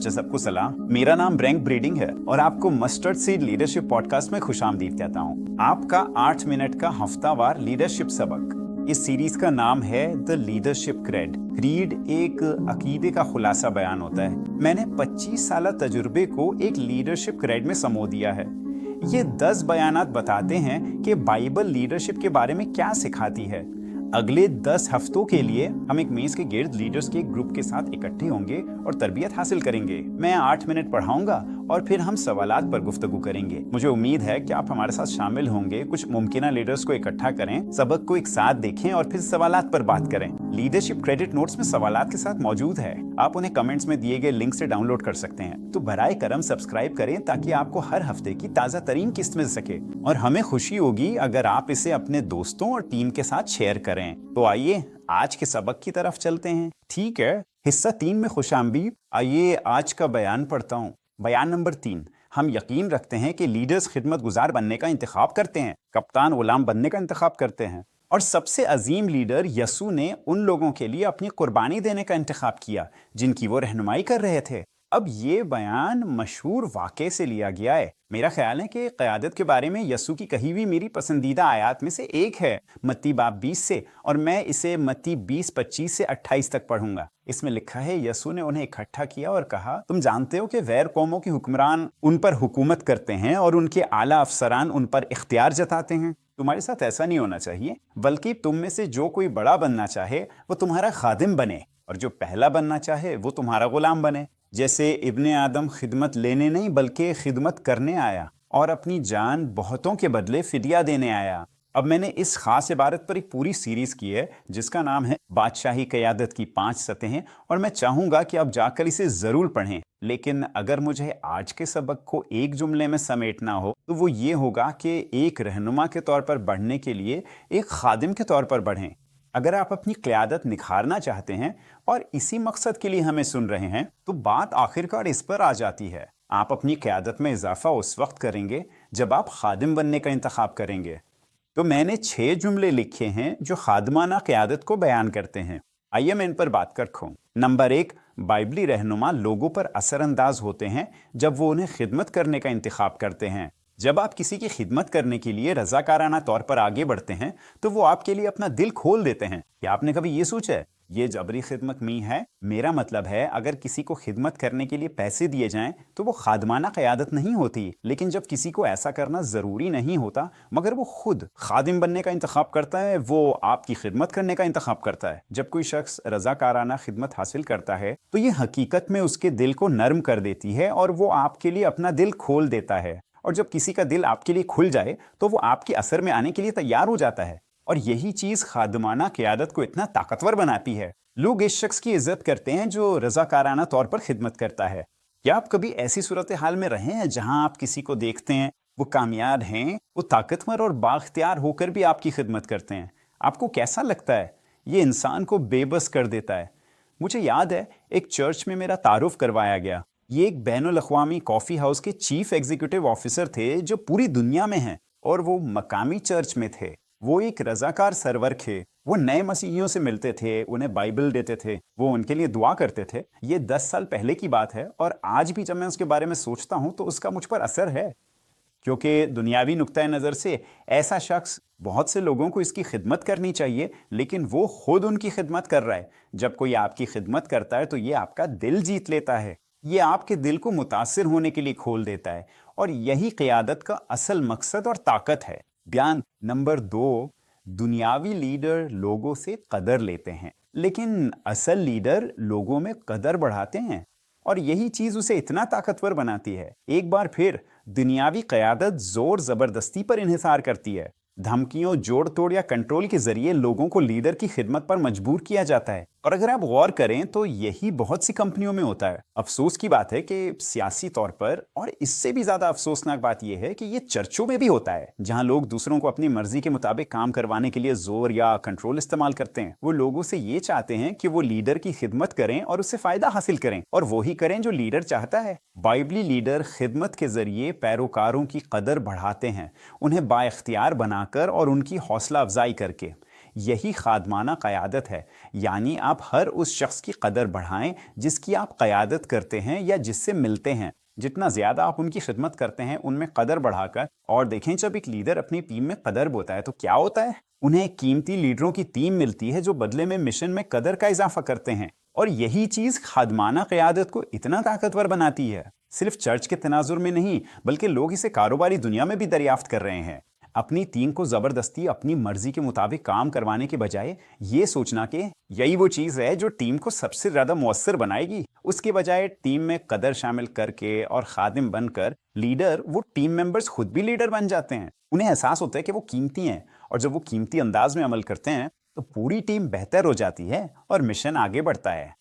बच्चे सबको सलाम। मेरा नाम ब्रैंक ब्रीडिंग है और आपको मस्टर्ड सीड लीडरशिप पॉडकास्ट में खुशामदीद कहता हूँ। आपका 8 मिनट का हफ्तावार लीडरशिप सबक। इस सीरीज का नाम है द लीडरशिप क्रेड। क्रीड एक अकीदे का खुलासा बयान होता है। मैंने 25 साल तजुर्बे को एक लीडरशिप क्रेड में समो दिया है। ये 10 बयानात बताते हैं कि बाइबल लीडरशिप के बारे में क्या सिखाती है। अगले 10 हफ्तों के लिए हम एक मेज के गिर्द लीडर्स के एक ग्रुप के साथ इकट्ठे होंगे और तरबियत हासिल करेंगे। मैं 8 मिनट पढ़ाऊंगा और फिर हम सवालात पर गुफ्तगू करेंगे। मुझे उम्मीद है कि आप हमारे साथ शामिल होंगे। कुछ मुमकिना लीडर्स को इकट्ठा करें, सबक को एक साथ देखें और फिर सवालात पर बात करें। लीडरशिप क्रेडिट नोट्स में सवालात के साथ मौजूद है। आप उन्हें कमेंट्स में दिए गए लिंक से डाउनलोड कर सकते हैं। तो बराए करम सब्सक्राइब करें ताकि आपको हर हफ्ते की ताज़ा तरीन किस्त मिल सके, और हमें खुशी होगी अगर आप इसे अपने दोस्तों और टीम के साथ शेयर करें। तो आइए आज के सबक की तरफ चलते हैं। ठीक है, हिस्सा 3 में खुशामदीद। आइए आज का बयान पढ़ता हूँ। बयान नंबर 3। हम यकीन रखते हैं कि लीडर्स खिदमत गुजार बनने का इंतखाब करते हैं, कप्तान गुलाम बनने का इंतखाब करते हैं, और सबसे अजीम लीडर यसू ने उन लोगों के लिए अपनी कुर्बानी देने का इंतखाब किया जिनकी वो रहनुमाई कर रहे थे। अब ये बयान मशहूर वाक़े से लिया गया है। मेरा ख्याल है कि क़यादत के बारे में यसू की कही हुई मेरी पसंदीदा आयात में से एक है, मत्ती बाब 20 से, और मैं इसे मत्ती 20:25 से 28 तक पढ़ूंगा। इसमें लिखा है, यसू ने उन्हें इकट्ठा किया और कहा, तुम जानते हो कि गैर कौमों के हुक्मरान उन पर हुकूमत करते हैं और उनके आला अफसरान उन पर इख्तियार जताते हैं। तुम्हारे साथ ऐसा नहीं होना चाहिए, बल्कि तुम में से जो कोई बड़ा बनना चाहे वो तुम्हारा खादिम बने, और जो पहला बनना चाहे वो तुम्हारा गुलाम बने। जैसे इब्ने आदम खिदमत लेने नहीं बल्कि खिदमत करने आया और अपनी जान बहुतों के बदले फिदिया देने आया। अब मैंने इस खास इबारत पर एक पूरी सीरीज की है जिसका नाम है बादशाही क़यादत की 5 सतहें, और मैं चाहूँगा कि आप जाकर इसे ज़रूर पढ़ें। लेकिन अगर मुझे आज के सबक को एक जुमले में समेटना हो तो वो ये होगा कि एक रहनुमा के तौर पर बढ़ने के लिए एक खादिम के तौर पर बढ़ें। अगर आप अपनी क़यादत निखारना चाहते हैं और इसी मकसद के लिए हमें सुन रहे हैं, तो बात आखिरकार इस पर आ जाती है। आप अपनी क़यादत में इजाफा उस वक्त करेंगे जब आप खादिम बनने का इंतखाब करेंगे। तो मैंने 6 जुमले लिखे हैं जो खादमाना क़यादत को बयान करते हैं। आइए मैं इन पर बात कर रखूँ। नंबर 1, बाइबली रहनुमा लोगों पर असरअंदाज होते हैं जब वो उन्हें खिदमत करने का इंतखाब करते हैं। जब आप किसी की खिदमत करने के लिए रज़ाकाराना तौर पर आगे बढ़ते हैं तो वो आपके लिए अपना दिल खोल देते हैं। क्या आपने कभी ये सोचा है ये जबरी खिदमत नहीं है? मेरा मतलब है, अगर किसी को खिदमत करने के लिए पैसे दिए जाएं तो वो खादमाना क़यादत नहीं होती। लेकिन जब किसी को ऐसा करना ज़रूरी नहीं होता मगर वो खुद खादिम बनने का इंतखाब करता है, वो आपकी खिदमत करने का इंतखाब करता है। जब कोई शख्स रज़ाकाराना खिदमत हासिल करता है तो ये हकीकत में उसके दिल को नरम कर देती है और वो आपके लिए अपना दिल खोल देता है। और जब किसी का दिल आपके लिए खुल जाए तो वो आपके असर में आने के लिए तैयार हो जाता है, और यही चीज़ खादमाना क़यादत को इतना ताकतवर बनाती है। लोग इस शख्स की इज्जत करते हैं जो रज़ाकाराना तौर पर खिदमत करता है। क्या आप कभी ऐसी सूरत हाल में रहे हैं जहां आप किसी को देखते हैं, वो कामयाब हैं, वो ताकतवर और बाख्तियार होकर भी आपकी खिदमत करते हैं? आपको कैसा लगता है? ये इंसान को बेबस कर देता है। मुझे याद है, एक चर्च में मेरा तारुफ करवाया गया। ये एक बैनुल अक़वामी कॉफ़ी हाउस के चीफ एग्जीक्यूटिव ऑफिसर थे जो पूरी दुनिया में हैं, और वो मकामी चर्च में थे। वो एक रज़ाकार सरवर थे। वो नए मसीहियों से मिलते थे, उन्हें बाइबल देते थे, वो उनके लिए दुआ करते थे। ये 10 साल पहले की बात है, और आज भी जब मैं उसके बारे में सोचता हूँ तो उसका मुझ पर असर है, क्योंकि दुनियावी नुक्ता नज़र से ऐसा शख्स, बहुत से लोगों को इसकी खिदमत करनी चाहिए लेकिन वो खुद उनकी खिदमत कर रहा है। जब कोई आपकी खिदमत करता है तो ये आपका दिल जीत लेता है, ये आपके दिल को मुतासिर होने के लिए खोल देता है, और यही क़यादत का असल मकसद और ताकत है। बयान नंबर 2, दुनियावी लीडर लोगों से कदर लेते हैं लेकिन असल लीडर लोगों में कदर बढ़ाते हैं, और यही चीज़ उसे इतना ताकतवर बनाती है। एक बार फिर दुनियावी क़यादत ज़ोर ज़बरदस्ती पर इन्हिसार करती है। धमकियों, जोड़ तोड़ या कंट्रोल के जरिए लोगों को लीडर की खिदमत पर मजबूर किया जाता है, और अगर आप गौर करें तो यही बहुत सी कंपनियों में होता है। अफसोस की बात है कि सियासी तौर पर, और इससे भी ज़्यादा अफसोसनाक बात यह है कि ये चर्चों में भी होता है, जहां लोग दूसरों को अपनी मर्जी के मुताबिक काम करवाने के लिए जोर या कंट्रोल इस्तेमाल करते हैं। वो लोगों से ये चाहते हैं कि वो लीडर की खिदमत करें और उससे फ़ायदा हासिल करें, और वही करें जो लीडर चाहता है। बाइबली लीडर खिदमत के जरिए पैरोकारों की कदर बढ़ाते हैं, उन्हें बाइख्तियार बनाकर और उनकी हौसला अफजाई करके। यही खादमाना क़यादत है, यानी आप हर उस शख्स की कदर बढ़ाएं जिसकी आप क़यादत करते हैं या जिससे मिलते हैं। जितना ज़्यादा आप उनकी खिदमत करते हैं उनमें कदर बढ़ाकर। और देखें, जब एक लीडर अपनी टीम में कदर बोता है तो क्या होता है, उन्हें कीमती लीडरों की टीम मिलती है जो बदले में मिशन में कदर का इजाफा करते हैं। और यही चीज़ खादमाना क़यादत को इतना ताकतवर बनाती है। सिर्फ चर्च के तनाजुर में नहीं, बल्कि लोग इसे कारोबारी दुनिया में भी दरियाफ्त कर रहे हैं। अपनी टीम को ज़बरदस्ती अपनी मर्जी के मुताबिक काम करवाने के बजाय ये सोचना कि यही वो चीज़ है जो टीम को सबसे ज़्यादा मौसर बनाएगी, उसके बजाय टीम में कदर शामिल करके और खादिम बनकर लीडर, वो टीम मेंबर्स खुद भी लीडर बन जाते हैं। उन्हें एहसास होता है कि वो कीमती हैं, और जब वो कीमती अंदाज में अमल करते हैं तो पूरी टीम बेहतर हो जाती है और मिशन आगे बढ़ता है।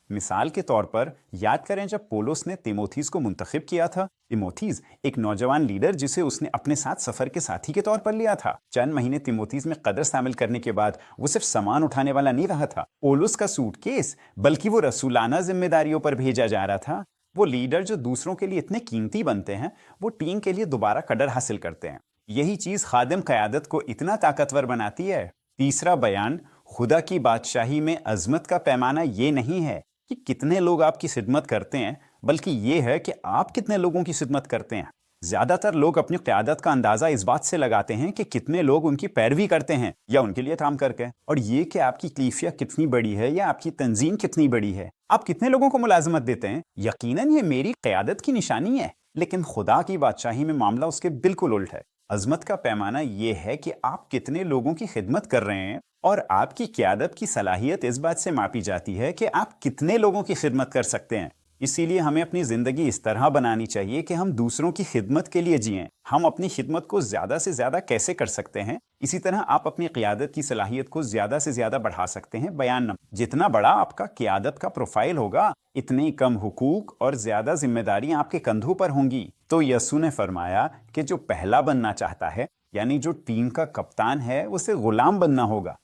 मिसाल के तौर पर याद करें, जब पौलुस ने तीमोथीस को मुंतखब किया था। तीमोथीस एक नौजवान लीडर जिसे उसने अपने साथ सफर के साथी के तौर पर लिया था। चंद महीने तीमोथीस में कदर शामिल करने के बाद वो सिर्फ सामान उठाने वाला नहीं रहा था, पौलुस का सूटकेस, बल्कि वो रसूलाना जिम्मेदारियों पर भेजा जा रहा था। वो लीडर जो दूसरों के लिए इतने कीमती बनते हैं, वो टीम के लिए दोबारा कदर हासिल करते हैं। यही चीज़ खादिम क़यादत को इतना ताकतवर बनाती है। तीसरा बयान, खुदा की बादशाही में अजमत का पैमाना ये नहीं है कि कितने लोग आपकी खिदमत करते हैं, बल्कि ये है कि आप कितने लोगों की खिदमत करते हैं। ज़्यादातर लोग अपनी क़यादत का अंदाज़ा इस बात से लगाते हैं कि कितने लोग उनकी पैरवी करते हैं या उनके लिए काम करके, और ये कि आपकी क्लीफिया कितनी बड़ी है या आपकी तंजीम कितनी बड़ी है, आप कितने लोगों को मुलाजमत देते हैं। यकीनन ये मेरी क़यादत की निशानी है, लेकिन खुदा की बादशाही में मामला उसके बिल्कुल उल्ट है। अजमत का पैमाना ये है कि आप कितने लोगों की खिदमत कर रहे हैं, और आपकी क़यादत की सलाहियत इस बात से मापी जाती है कि आप कितने लोगों की खिदमत कर सकते हैं। इसीलिए हमें अपनी ज़िंदगी इस तरह बनानी चाहिए कि हम दूसरों की खिदमत के लिए जिएं। हम अपनी खिदमत को ज़्यादा से ज़्यादा कैसे कर सकते हैं, इसी तरह आप अपनी क़यादत की सलाहियत को ज़्यादा से ज़्यादा बढ़ा सकते हैं। बयान नंबर, जितना बड़ा आपका क़यादत का प्रोफाइल होगा, इतने कम हुकूक और ज़्यादा जिम्मेदारियां आपके कंधों पर होंगी। तो यसू ने फरमाया कि जो पहला बनना चाहता है, यानी जो टीम का कप्तान है, उसे गुलाम बनना होगा।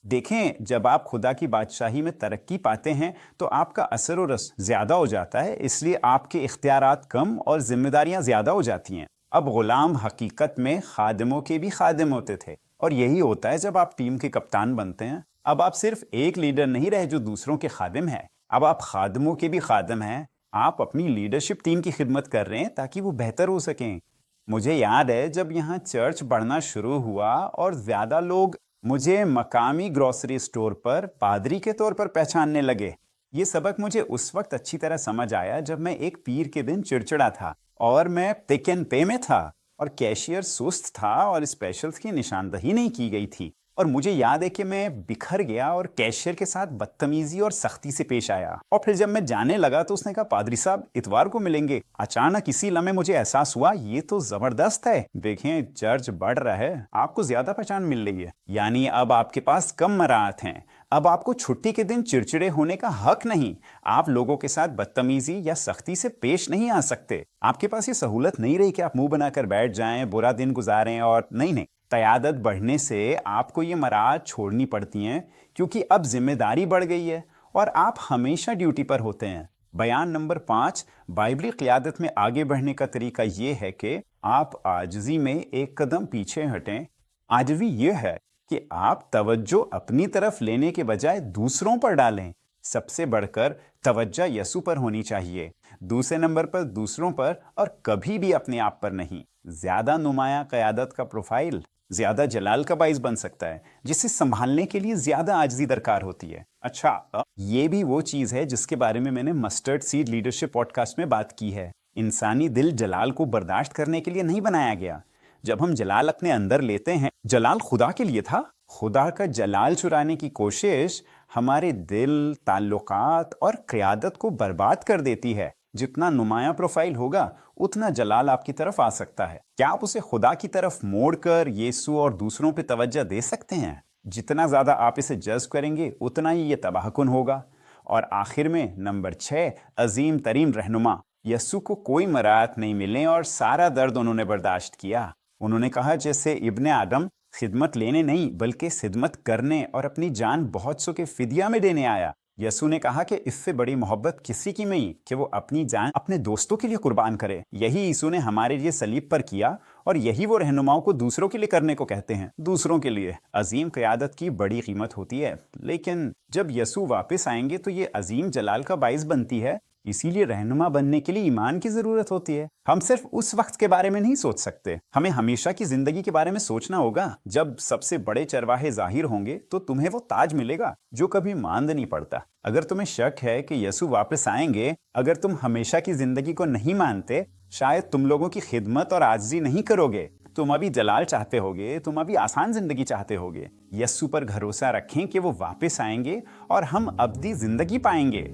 देखें, जब आप खुदा की बादशाही में तरक्की पाते हैं तो आपका असर और रस ज़्यादा हो जाता है, इसलिए आपके इख्तियारात कम और जिम्मेदारियां ज़्यादा हो जाती हैं। अब गुलाम हकीकत में खादिमों के भी खादिम होते थे, और यही होता है जब आप टीम के कप्तान बनते हैं। अब आप सिर्फ एक लीडर नहीं रहे जो दूसरों के खादिम है, अब आप खादिमों के भी खादिम हैं। आप अपनी लीडरशिप टीम की खिदमत कर रहे हैं ताकि वो बेहतर हो सकें। मुझे याद है जब यहाँ चर्च बढ़ना शुरू हुआ और ज़्यादा लोग मुझे मकामी ग्रोसरी स्टोर पर पादरी के तौर पर पहचानने लगे। ये सबक मुझे उस वक्त अच्छी तरह समझ आया जब मैं एक पीर के दिन चिड़चिड़ा था और मैं पिक एंड पे में था और कैशियर सुस्त था और स्पेशल्स की निशानदही नहीं की गई थी, और मुझे याद है कि मैं बिखर गया और कैशियर के साथ बदतमीजी और सख्ती से पेश आया। और फिर जब मैं जाने लगा तो उसने कहा, पादरी साहब इतवार को मिलेंगे। अचानक इसी लम्हे मुझे एहसास हुआ, ये तो जबरदस्त है। देखें, चर्च बढ़ रहा है, आपको ज्यादा पहचान मिल रही है, यानी अब आपके पास कम मराहत हैं। अब आपको छुट्टी के दिन चिड़चिड़े होने का हक नहीं। आप लोगों के साथ बदतमीजी या सख्ती से पेश नहीं आ सकते। आपके पास ये सहूलत नहीं रही कि आप मुंह बनाकर बैठ जाएं, बुरा दिन गुजारें, और नहीं, क़यादत बढ़ने से आपको ये मराहत छोड़नी पड़ती हैं, क्योंकि अब जिम्मेदारी बढ़ गई है और आप हमेशा ड्यूटी पर होते हैं। बयान नंबर 5, बाइबली क़यादत में आगे बढ़ने का तरीका ये है कि आप आजिज़ी में एक कदम पीछे हटें। आजिज़ी ये है कि आप तवज्जो अपनी तरफ लेने के बजाय दूसरों पर डालें। सबसे बढ़कर तवज्जो यसू पर होनी चाहिए, दूसरे नंबर पर दूसरों पर, और कभी भी अपने आप पर नहीं। ज़्यादा नुमाया क़यादत का प्रोफाइल ज़्यादा जलाल का बाइस बन सकता है, जिसे संभालने के लिए ज़्यादा आजिज़ी दरकार होती है। अच्छा, ये भी वो चीज़ है जिसके बारे में मैंने मस्टर्ड सीड लीडरशिप पॉडकास्ट में बात की है। इंसानी दिल जलाल को बर्दाश्त करने के लिए नहीं बनाया गया। जब हम जलाल अपने अंदर लेते हैं, जलाल खुदा के लिए था। खुदा का जलाल चुराने की कोशिश हमारे दिल, ताल्लुकात और क़यादत को बर्बाद कर देती है। जितना नुमाया प्रोफाइल होगा, उतना जलाल आपकी तरफ आ सकता है। क्या आप उसे खुदा की तरफ मोड़कर यीशु और दूसरों पे तवज्जो दे सकते हैं? जितना ज़्यादा आप इसे जज्ब करेंगे, उतना ही ये तबाहकुन होगा। और आखिर में नंबर 6, अजीम तरीन रहनुमा। यीशु को कोई मराहत नहीं मिले और सारा दर्द उन्होंने बर्दाश्त किया। उन्होंने कहा, जैसे इब्ने आदम खिदमत लेने नहीं बल्कि खिदमत करने और अपनी जान बहुत सौ के फिदिया में देने आया, यसु ने कहा कि इससे बड़ी मोहब्बत किसी की नहीं कि वो अपनी जान अपने दोस्तों के लिए कुर्बान करे। यही यीशु ने हमारे लिए सलीब पर किया और यही वो रहनुमाओं को दूसरों के लिए करने को कहते हैं। दूसरों के लिए अजीम क़यादत की बड़ी कीमत होती है, लेकिन जब यसु वापस आएंगे तो ये अजीम जलाल का बाइस बनती है। इसीलिए रहनुमा बनने के लिए ईमान की जरूरत होती है। हम सिर्फ उस वक्त के बारे में नहीं सोच सकते, हमें हमेशा की जिंदगी के बारे में सोचना होगा। जब सबसे बड़े चरवाहे जाहिर होंगे तो तुम्हें वो ताज मिलेगा जो कभी मांद नहीं पड़ता। अगर तुम्हें शक है कि यसु वापस आएंगे, अगर तुम हमेशा की जिंदगी को नहीं मानते, शायद तुम लोगों की खिदमत और आजिज़ी नहीं करोगे। तुम अभी जलाल चाहते होगे, तुम अभी आसान जिंदगी चाहते होगे। यसु पर भरोसा रखें कि वो वापस आएंगे और हम अब्दी जिंदगी पाएंगे।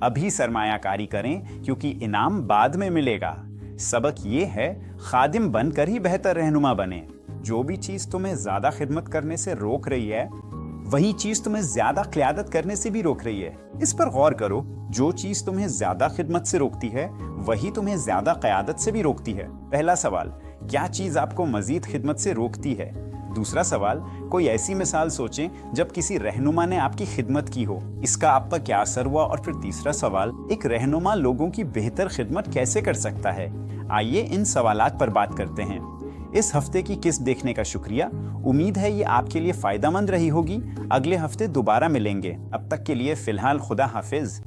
अभी सरमायाकारी करें क्योंकि इनाम बाद में मिलेगा। सबक ये है, खादिम बनकर ही बेहतर रहनुमा बने। जो भी चीज़ तुम्हें ज़्यादा खिदमत करने से रोक रही है, वही चीज़ तुम्हें ज़्यादा क़यादत करने से भी रोक रही है। इस पर गौर करो, जो चीज़ तुम्हें ज़्यादा खिदमत से रोकती है वही तुम्हें ज़्यादा क़यादत से भी रोकती है। पहला सवाल, क्या चीज़ आपको मज़ीद खिदमत से रोकती है? दूसरा सवाल, कोई ऐसी मिसाल सोचें जब किसी रहनुमा ने आपकी खिदमत की हो, इसका आप पर क्या असर हुआ? और फिर तीसरा सवाल, एक रहनुमा लोगों की बेहतर खिदमत कैसे कर सकता है? आइए इन सवालात पर बात करते हैं। इस हफ्ते की किस्त देखने का शुक्रिया। उम्मीद है ये आपके लिए फ़ायदेमंद रही होगी। अगले हफ्ते दोबारा मिलेंगे। अब तक के लिए फ़िलहाल खुदा हाफिज़।